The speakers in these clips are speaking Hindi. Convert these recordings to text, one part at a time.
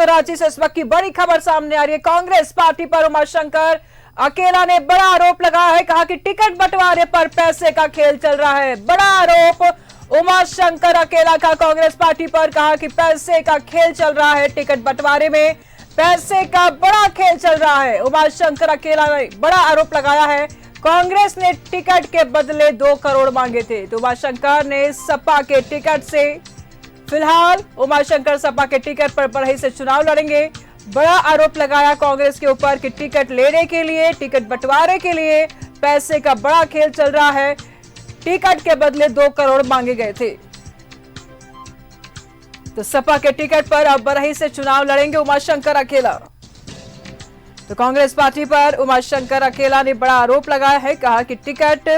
तो रांची से इस वक्त की बड़ी खबर सामने आ रही है। कांग्रेस पार्टी पर उमाशंकर अकेला ने बड़ा आरोप लगाया है। कहा कि टिकट बंटवारे पर पैसे का खेल चल रहा है। बड़ा आरोप उमाशंकर अकेला का कांग्रेस पार्टी पर। कहा कि पैसे का खेल चल रहा है, टिकट बंटवारे में पैसे का बड़ा खेल चल रहा है। उमाशंकर अकेला ने बड़ा आरोप लगाया है। कांग्रेस ने टिकट के बदले 2 करोड़ मांगे थे, तो उमाशंकर ने सपा के टिकट से फिलहाल उमाशंकर सपा के टिकट पर बढ़ई से चुनाव लड़ेंगे। बड़ा आरोप लगाया कांग्रेस के ऊपर कि टिकट लेने के लिए, टिकट बंटवारे के लिए पैसे का बड़ा खेल चल रहा है। टिकट के बदले 2 करोड़ मांगे गए थे, तो सपा के टिकट पर अब बढ़ई से चुनाव लड़ेंगे उमाशंकर अकेला। तो कांग्रेस पार्टी पर उमाशंकर अकेला ने बड़ा आरोप लगाया है। कहा कि टिकट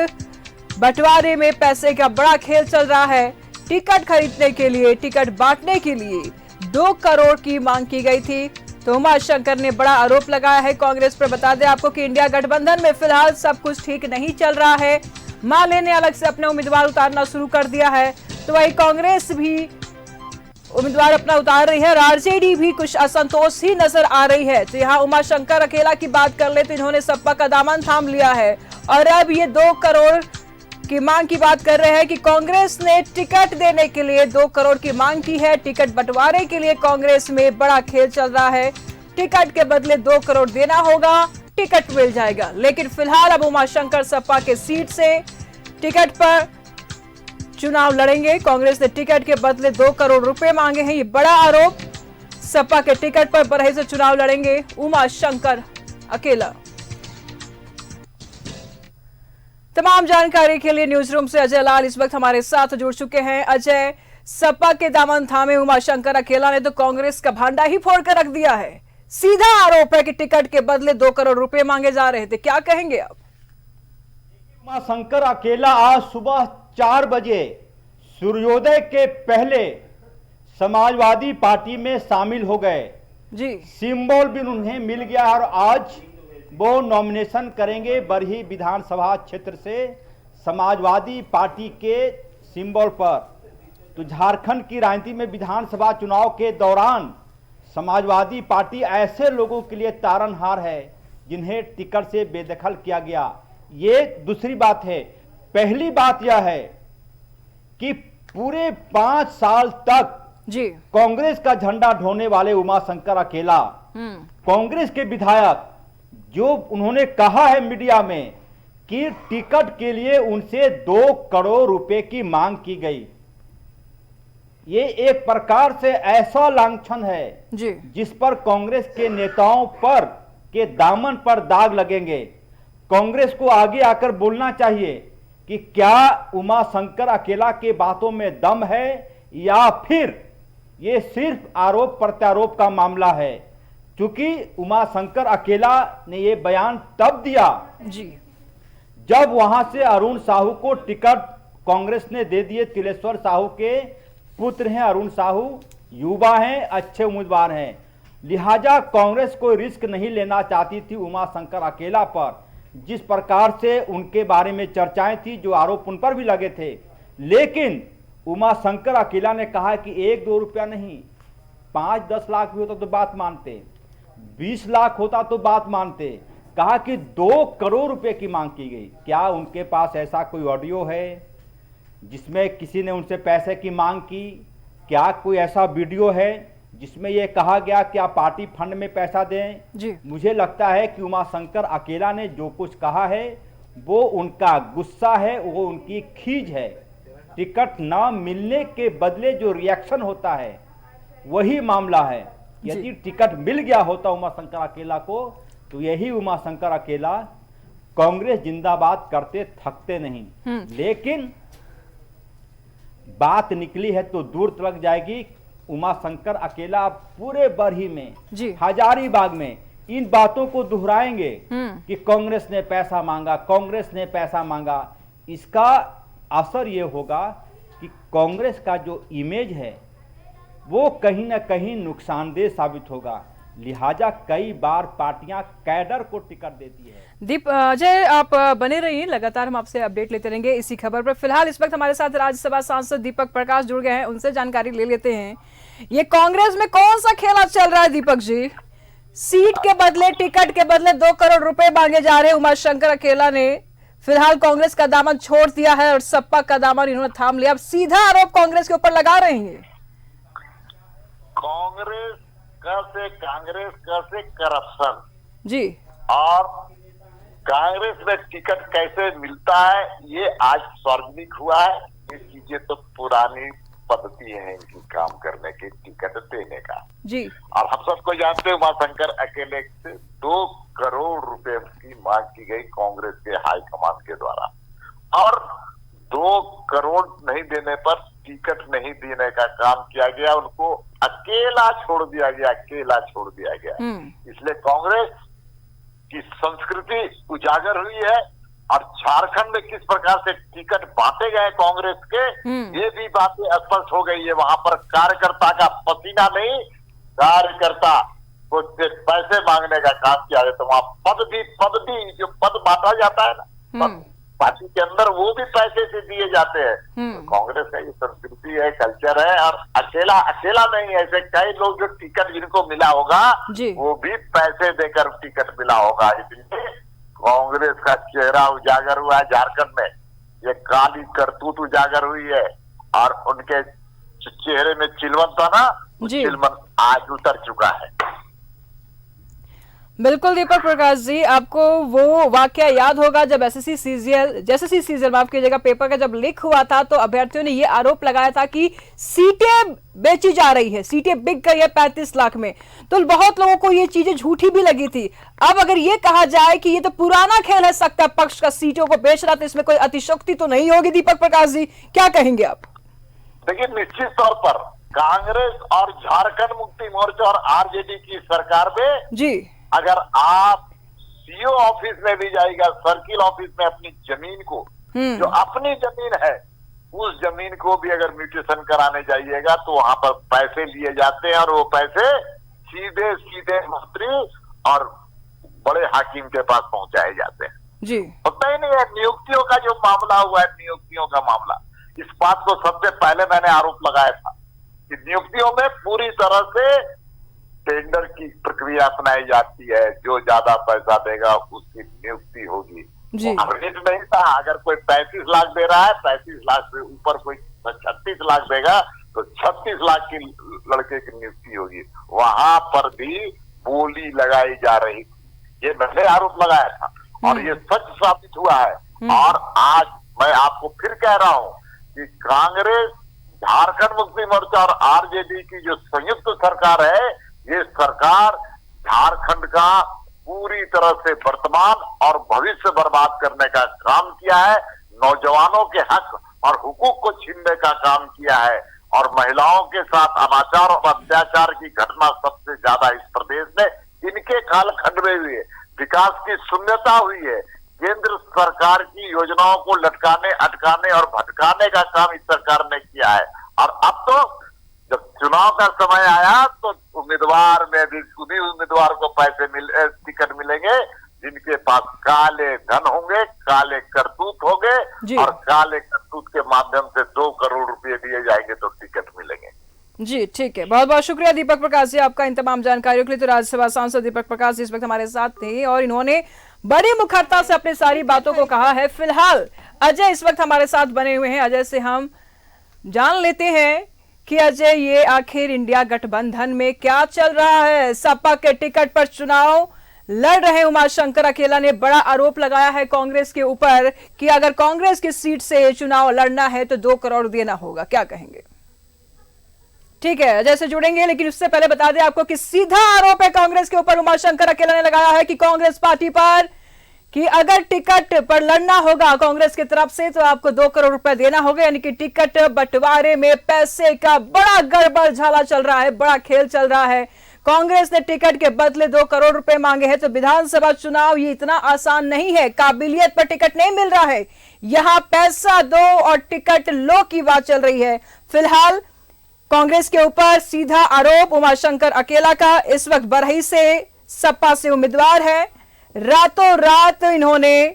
बंटवारे में पैसे का बड़ा खेल चल रहा है। टिकट खरीदने के लिए, टिकट बांटने के लिए 2 करोड़ की मांग की गई थी, तो उमाशंकर ने बड़ा आरोप लगाया है कांग्रेस पर। बता दें आपको कि इंडिया गठबंधन में फिलहाल सब कुछ ठीक नहीं चल रहा है। माले ने अलग से अपने उम्मीदवार उतारना शुरू कर दिया है, तो वही कांग्रेस भी उम्मीदवार अपना उतार रही है। आरजेडी भी कुछ असंतोष ही नजर आ रही है। तो यहाँ उमाशंकर अकेला की बात कर ले तो इन्होंने सपा का दामन थाम लिया है और अब ये 2 करोड़ की मांग की बात कर रहे हैं कि कांग्रेस ने टिकट देने के लिए 2 करोड़ की मांग की है। टिकट बंटवारे के लिए कांग्रेस में बड़ा खेल चल रहा है। टिकट के बदले 2 करोड़ देना होगा, टिकट मिल जाएगा। लेकिन फिलहाल अब उमाशंकर सपा के सीट से टिकट पर चुनाव लड़ेंगे। कांग्रेस ने टिकट के बदले 2 करोड़ रुपए मांगे हैं, ये बड़ा आरोप। सपा के टिकट पर बढ़ई से चुनाव लड़ेंगे उमाशंकर अकेला। तमाम जानकारी के लिए न्यूज रूम से अजय लाल इस वक्त हमारे साथ जुड़ चुके हैं। अजय, सपा के दामन थामे उमाशंकर अकेला ने तो कांग्रेस का भांडा ही फोड़ कर रख दिया है। सीधा आरोप है कि टिकट के बदले 2 करोड़ रुपए मांगे जा रहे थे। क्या कहेंगे आप? उमाशंकर अकेला आज सुबह 4 बजे सूर्योदय के पहले समाजवादी पार्टी में शामिल हो गए जी। सिंबल भी उन्हें मिल गया और आज वो नॉमिनेशन करेंगे बरही विधानसभा क्षेत्र से समाजवादी पार्टी के सिंबल पर। तो झारखंड की राजनीति में विधानसभा चुनाव के दौरान समाजवादी पार्टी ऐसे लोगों के लिए तारनहार है जिन्हें टिकट से बेदखल किया गया। ये दूसरी बात है। पहली बात यह है कि पूरे 5 साल तक जी कांग्रेस का झंडा ढोने वाले उमाशंकर अकेला, कांग्रेस के विधायक, जो उन्होंने कहा है मीडिया में कि टिकट के लिए उनसे 2 करोड़ रुपए की मांग की गई, ये एक प्रकार से ऐसा लांछन है जी जिस पर कांग्रेस के नेताओं पर के दामन पर दाग लगेंगे। कांग्रेस को आगे आकर बोलना चाहिए कि क्या उमाशंकर अकेला के बातों में दम है या फिर ये सिर्फ आरोप प्रत्यारोप का मामला है। क्योंकि उमाशंकर अकेला ने ये बयान तब दिया जी जब वहां से अरुण साहू को टिकट कांग्रेस ने दे दिए। तिलेश्वर साहू के पुत्र हैं अरुण साहू, युवा हैं, अच्छे उम्मीदवार हैं, लिहाजा कांग्रेस कोई रिस्क नहीं लेना चाहती थी उमाशंकर अकेला पर। जिस प्रकार से उनके बारे में चर्चाएं थी, जो आरोप उन पर भी लगे थे, लेकिन उमाशंकर अकेला ने कहा कि 1-2 रुपया नहीं, 5-10 लाख भी होता तो बात मानते, 20 लाख होता तो बात मानते। कहा कि 2 करोड़ रुपए की मांग की गई। क्या उनके पास ऐसा कोई ऑडियो है जिसमें किसी ने उनसे पैसे की मांग की? क्या कोई ऐसा वीडियो है जिसमें यह कहा गया कि आप पार्टी फंड में पैसा दें? जी मुझे लगता है कि उमाशंकर अकेला ने जो कुछ कहा है वो उनका गुस्सा है, वो उनकी खीज है। टिकट ना मिलने के बदले जो रिएक्शन होता है वही मामला है। यदि टिकट मिल गया होता उमाशंकर अकेला को तो यही उमाशंकर अकेला कांग्रेस जिंदाबाद करते थकते नहीं। लेकिन बात निकली है तो दूर तक जाएगी। उमाशंकर अकेला पूरे बरही में, हजारीबाग में इन बातों को दोहराएंगे कि कांग्रेस ने पैसा मांगा, कांग्रेस ने पैसा मांगा। इसका असर यह होगा कि कांग्रेस का जो इमेज है वो कहीं ना कहीं नुकसानदेह साबित होगा। लिहाजा कई बार पार्टियां कैडर को टिकट देती है। अजय, आप बने रहिए, लगातार हम आपसे अपडेट लेते रहेंगे इसी खबर पर। फिलहाल इस वक्त हमारे साथ राज्यसभा सांसद दीपक प्रकाश जुड़ गए हैं, उनसे जानकारी ले लेते हैं। ये कांग्रेस में कौन सा खेला चल रहा है दीपक जी? सीट के बदले, टिकट के बदले 2 करोड़ रुपए मांगे जा रहे हैं। उमाशंकर अकेला ने फिलहाल कांग्रेस का दामन छोड़ दिया है और सपा का दामन इन्होंने थाम लिया। अब सीधा आरोप कांग्रेस के ऊपर लगा रहे हैं। कांग्रेस का से करप्शन जी, और कांग्रेस में टिकट कैसे मिलता है ये आज सार्वजनिक हुआ है। ये चीजें तो पुरानी पद्धति है इनकी काम करने की, टिकट देने का जी। और हम सबको जानते हैं उमाशंकर अकेले से 2 करोड़ रुपए की मांग की गई कांग्रेस के हाईकमान के द्वारा, और 2 करोड़ नहीं देने पर टिकट नहीं देने का काम किया गया, उनको अकेला छोड़ दिया गया। इसलिए कांग्रेस की संस्कृति उजागर हुई है और झारखंड में किस प्रकार से टिकट बांटे गए कांग्रेस के, ये भी बातें स्पष्ट हो गई है। वहां पर कार्यकर्ता का पसीना नहीं, कार्यकर्ता को पैसे मांगने का काम किया जाता है। वहां पद भी जो पद बांटा जाता है ना पार्टी के अंदर, वो भी पैसे से दिए जाते हैं। तो कांग्रेस का ये संस्कृति है, कल्चर है। और अकेला नहीं, ऐसे कई लोग जो टिकट जिनको मिला होगा वो भी पैसे देकर टिकट मिला होगा। इसलिए कांग्रेस का चेहरा उजागर हुआ है झारखंड में, ये काली करतूत उजागर हुई है और उनके चेहरे में चिलवन था ना, चिलवन आज उतर चुका है। बिल्कुल दीपक प्रकाश जी, आपको वो वाकया याद होगा जब एसएससी सीजीएल माफ कीजिएगा पेपर का जब लीक हुआ था, तो अभ्यर्थियों ने ये आरोप लगाया था कि सीटें बेची जा रही है, सीटें बिक गई है 35 लाख में। तो बहुत लोगों को ये चीजें झूठी भी लगी थी। अब अगर ये कहा जाए कि ये तो पुराना खेल है, सत्ता पक्ष का सीटों को बेच रहा, तो इसमें कोई अतिशयोक्ति तो नहीं होगी दीपक प्रकाश जी, क्या कहेंगे आप? देखिए, निश्चित तौर पर कांग्रेस और झारखंड मुक्ति मोर्चा और आरजेडी की सरकार में जी, अगर आप सीओ ऑफिस में भी जाएगा, सर्किल ऑफिस में अपनी जमीन को, जो अपनी जमीन है, उस जमीन को भी अगर म्यूटेशन कराने जाइएगा तो वहां पर पैसे लिए जाते हैं और वो पैसे सीधे मंत्री और बड़े हाकिम के पास पहुंचाए जाते हैं जी। पता ही नहीं है। नियुक्तियों का जो मामला हुआ है, नियुक्तियों का मामला, इस बात को सबसे पहले मैंने आरोप लगाया था कि नियुक्तियों में पूरी तरह से टेंडर की प्रक्रिया अपनाई जाती है। जो ज्यादा पैसा देगा उसकी नियुक्ति होगी। रेट नहीं था, अगर कोई 35 लाख दे रहा है, 35 लाख से ऊपर कोई 36 लाख देगा तो 36 लाख की लड़के की नियुक्ति होगी। वहां पर भी बोली लगाई जा रही थी, ये मैंने आरोप लगाया था और ये सच साबित हुआ है। और आज मैं आपको फिर कह रहा हूं कि कांग्रेस, झारखंड मुक्ति मोर्चा और आरजेडी की जो संयुक्त सरकार है, ये सरकार झारखंड का पूरी तरह से वर्तमान और भविष्य बर्बाद करने का काम किया है। नौजवानों के हक और हुकूक को छीनने का काम किया है और महिलाओं के साथ अनाचार और अत्याचार की घटना सबसे ज्यादा इस प्रदेश में इनके कालखंड में हुई है। विकास की शून्यता हुई है। केंद्र सरकार की योजनाओं को लटकाने, अटकाने और भटकाने का काम इस सरकार ने किया है। और अब तो जब चुनाव का समय आया तो उम्मीदवार में भी उन्हीं उम्मीदवार को टिकट मिलेंगे जिनके पास काले धन होंगे, काले करतूत होंगे और काले करतूत के माध्यम से 2 करोड़ रुपए दिए जाएंगे तो टिकट मिलेंगे। जी ठीक है, बहुत बहुत शुक्रिया दीपक प्रकाश जी आपका इन तमाम जानकारियों के लिए। तो राज्यसभा सांसद दीपक प्रकाश जी इस वक्त हमारे साथ थे और इन्होंने बड़ी मुखरता से अपनी सारी बातों को कहा है। फिलहाल अजय इस वक्त हमारे साथ बने हुए हैं, अजय से हम जान लेते हैं कि अजय ये आखिर इंडिया गठबंधन में क्या चल रहा है। सपा के टिकट पर चुनाव लड़ रहे उमाशंकर अकेला ने बड़ा आरोप लगाया है कांग्रेस के ऊपर कि अगर कांग्रेस की सीट से चुनाव लड़ना है तो 2 करोड़ देना होगा, क्या कहेंगे? ठीक है, अजय से जुड़ेंगे, लेकिन उससे पहले बता दें आपको कि सीधा आरोप है कांग्रेस के ऊपर उमाशंकर अकेला ने लगाया है कि कांग्रेस पार्टी पर कि अगर टिकट पर लड़ना होगा कांग्रेस की तरफ से तो आपको 2 करोड़ रुपए देना होगा। यानी कि टिकट बंटवारे में पैसे का बड़ा गड़बड़ झाला चल रहा है, बड़ा खेल चल रहा है। कांग्रेस ने टिकट के बदले 2 करोड़ रुपए मांगे हैं। तो विधानसभा चुनाव ये इतना आसान नहीं है, काबिलियत पर टिकट नहीं मिल रहा है, यहां पैसा दो और टिकट लो की बात चल रही है। फिलहाल कांग्रेस के ऊपर सीधा आरोप उमाशंकर अकेला का। इस वक्त बरही से सपा से उम्मीदवार है। रातों रात इन्होंने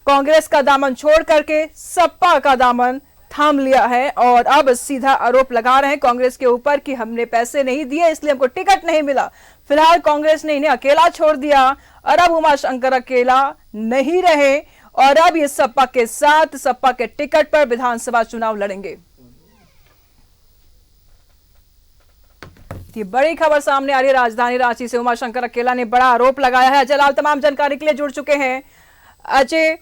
कांग्रेस का दामन छोड़ करके सपा का दामन थाम लिया है और अब सीधा आरोप लगा रहे हैं कांग्रेस के ऊपर कि हमने पैसे नहीं दिए इसलिए हमको टिकट नहीं मिला। फिलहाल कांग्रेस ने इन्हें अकेला छोड़ दिया और अब उमाशंकर अकेला नहीं रहे और अब ये सपा के साथ सपा के टिकट पर विधानसभा चुनाव लड़ेंगे। ये बड़ी खबर सामने आ रही है राजधानी रांची से। उमाशंकर अकेला ने बड़ा आरोप लगाया है। अजय लाल तमाम जानकारी के लिए जुड़ चुके हैं। अजय,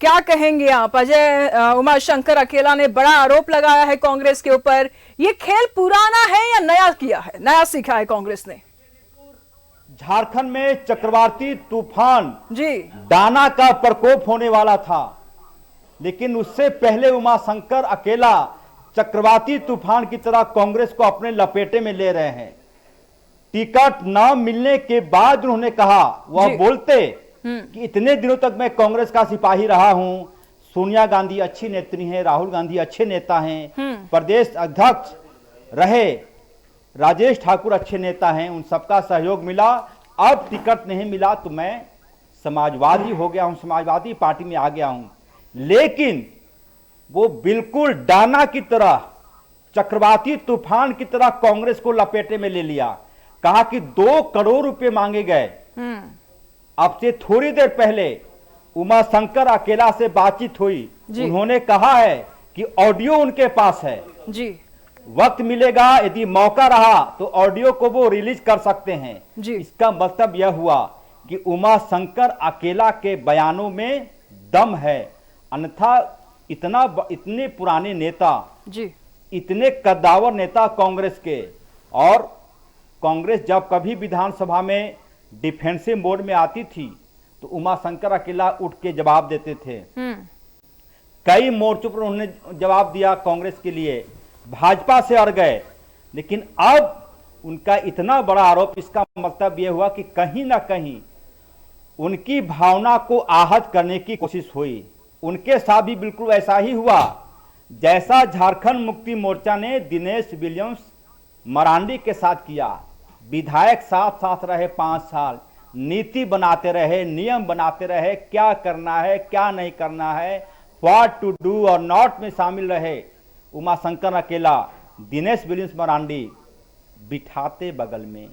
क्या कहेंगे आप? अजय, उमाशंकर अकेला ने बड़ा आरोप लगाया है कांग्रेस के ऊपर। ये खेल पुराना है या नया किया है, नया सीखा है कांग्रेस ने? झारखंड में चक्रवाती तूफान जी डाना का प्रकोप होने वाला था, लेकिन उससे पहले उमाशंकर अकेला चक्रवाती तूफान की तरह कांग्रेस को अपने लपेटे में ले रहे हैं। टिकट न मिलने के बाद उन्होंने कहा, वह बोलते कि इतने दिनों तक मैं कांग्रेस का सिपाही रहा हूं, सोनिया गांधी अच्छी नेत्री हैं, राहुल गांधी अच्छे नेता हैं, प्रदेश अध्यक्ष रहे राजेश ठाकुर अच्छे नेता हैं, उन सबका सहयोग मिला। अब टिकट नहीं मिला तो मैं समाजवादी हो गया हूं, समाजवादी पार्टी में आ गया हूं। लेकिन वो बिल्कुल डाना की तरह, चक्रवाती तूफान की तरह कांग्रेस को लपेटे में ले लिया। कहा कि 2 करोड़ रुपए मांगे गए। अब से थोड़ी देर पहले उमाशंकर अकेला से बातचीत हुई, उन्होंने कहा है कि ऑडियो उनके पास है जी, वक्त मिलेगा, यदि मौका रहा तो ऑडियो को वो रिलीज कर सकते हैं जी। इसका मतलब यह हुआ कि उमाशंकर अकेला के बयानों में दम है। अन्यथा इतने पुराने नेता जी, इतने कद्दावर नेता कांग्रेस के, और कांग्रेस जब कभी विधानसभा में डिफेंसिव मोड में आती थी तो उमाशंकर अकेला उठ के जवाब देते थे। कई मोर्चों पर उन्होंने जवाब दिया कांग्रेस के लिए, भाजपा से अड़ गए। लेकिन अब उनका इतना बड़ा आरोप, इसका मतलब यह हुआ कि कहीं ना कहीं उनकी भावना को आहत करने की कोशिश हुई। उनके साथ भी बिल्कुल वैसा ही हुआ जैसा झारखंड मुक्ति मोर्चा ने दिनेश विलियम्स मरांडी के साथ किया। विधायक साथ साथ रहे 5 साल, नीति बनाते रहे, नियम बनाते रहे, क्या करना है क्या नहीं करना है, व्हाट टू डू और नॉट में शामिल रहे। उमाशंकर अकेला दिनेश विलियम्स मरांडी बिठाते बगल में,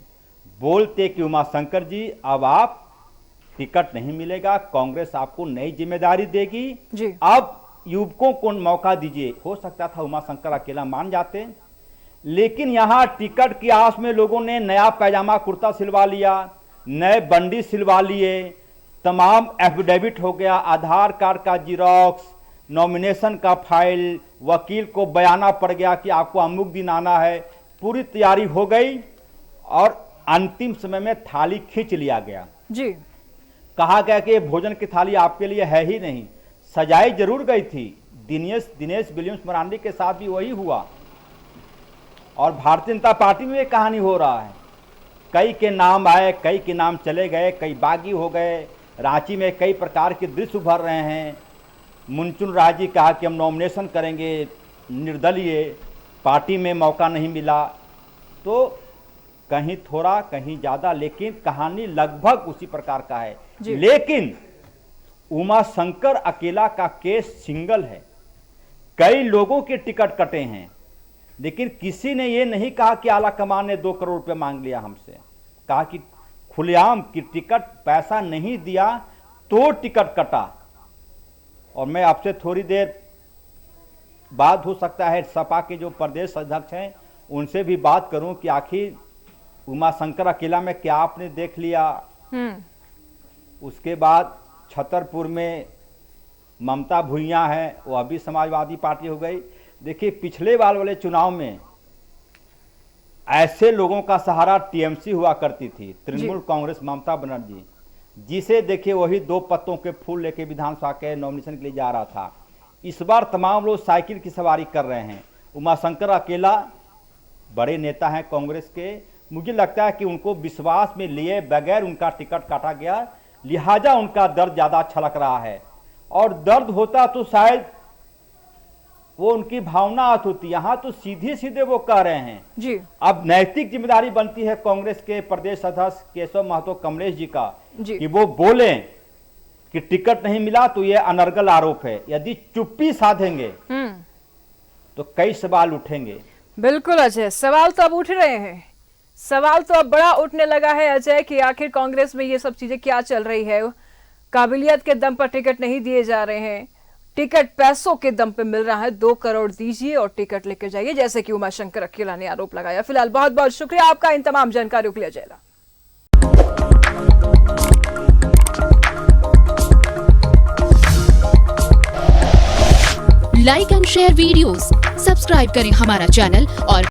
बोलते कि उमाशंकर जी अब आप टिकट नहीं मिलेगा, कांग्रेस आपको नई जिम्मेदारी देगी जी। अब युवकों को मौका दीजिए। हो सकता था उमाशंकर अकेला मान जाते, लेकिन यहां टिकट की आस में लोगों ने नया पैजामा कुर्ता सिलवा लिया, नए बंडी सिलवा लिए, तमाम एफिडेविट हो गया, आधार कार्ड का जिरोक्स, नॉमिनेशन का फाइल, वकील को बयाना पड़ गया कि आपको अमुक दिन आना है। पूरी तैयारी हो गई और अंतिम समय में थाली खींच लिया गया जी। कहा गया कि ये भोजन की थाली आपके लिए है ही नहीं। सजाई जरूर गई थी। दिनेश विलियम्स मरांडी के साथ भी वही हुआ और भारतीय जनता पार्टी में ये कहानी हो रहा है। कई के नाम आए, कई के नाम चले गए, कई बागी हो गए। रांची में कई प्रकार के दृश्य उभर रहे हैं। मुनचुन राय जी कहा कि हम नॉमिनेशन करेंगे, निर्दलीय, पार्टी में मौका नहीं मिला। तो कहीं थोड़ा कहीं ज़्यादा, लेकिन कहानी लगभग उसी प्रकार का है। लेकिन उमाशंकर अकेला का केस सिंगल है। कई लोगों के टिकट कटे हैं, लेकिन किसी ने ये नहीं कहा कि आला कमान ने 2 करोड़ रुपए मांग लिया हमसे। कहा कि खुलेआम की टिकट पैसा नहीं दिया तो टिकट कटा। और मैं आपसे थोड़ी देर बाद हो सकता है सपा के जो प्रदेश अध्यक्ष हैं उनसे भी बात करूं कि आखिर उमाशंकर अकेला में क्या आपने देख लिया। उसके बाद छतरपुर में ममता भुइयां है, वो अभी समाजवादी पार्टी हो गई। देखिए पिछले बार वाले चुनाव में ऐसे लोगों का सहारा टीएमसी हुआ करती थी, तृणमूल कांग्रेस, ममता बनर्जी, जिसे देखिए वही 2 पत्तों के फूल लेके विधानसभा के नॉमिनेशन के लिए जा रहा था। इस बार तमाम लोग साइकिल की सवारी कर रहे हैं। उमाशंकर अकेला बड़े नेता हैं कांग्रेस के, मुझे लगता है कि उनको विश्वास में लिए बगैर उनका टिकट काटा गया, लिहाजा उनका दर्द ज्यादा छलक रहा है। और दर्द होता तो शायद वो उनकी भावना आहत होती। यहाँ तो सीधे सीधे वो कह रहे हैं जी। अब नैतिक जिम्मेदारी बनती है कांग्रेस के प्रदेश अध्यक्ष केशव महतो कमलेश जी का जी। कि वो बोले कि टिकट नहीं मिला तो ये अनर्गल आरोप है। यदि चुप्पी साधेंगे तो कई सवाल उठेंगे। बिल्कुल अजय, सवाल तो अब उठ रहे हैं, सवाल तो अब बड़ा उठने लगा है अजय कि आखिर कांग्रेस में ये सब चीजें क्या चल रही है। काबिलियत के दम पर टिकट नहीं दिए जा रहे हैं, टिकट पैसों के दम पे मिल रहा है। 2 करोड़ दीजिए और टिकट लेकर जाइए, जैसे कि उमाशंकर अकेला ने आरोप लगाया। फिलहाल बहुत बहुत शुक्रिया आपका इन तमाम जानकारियों के लिए Ajay. Like and share videos, subscribe करें हमारा चैनल और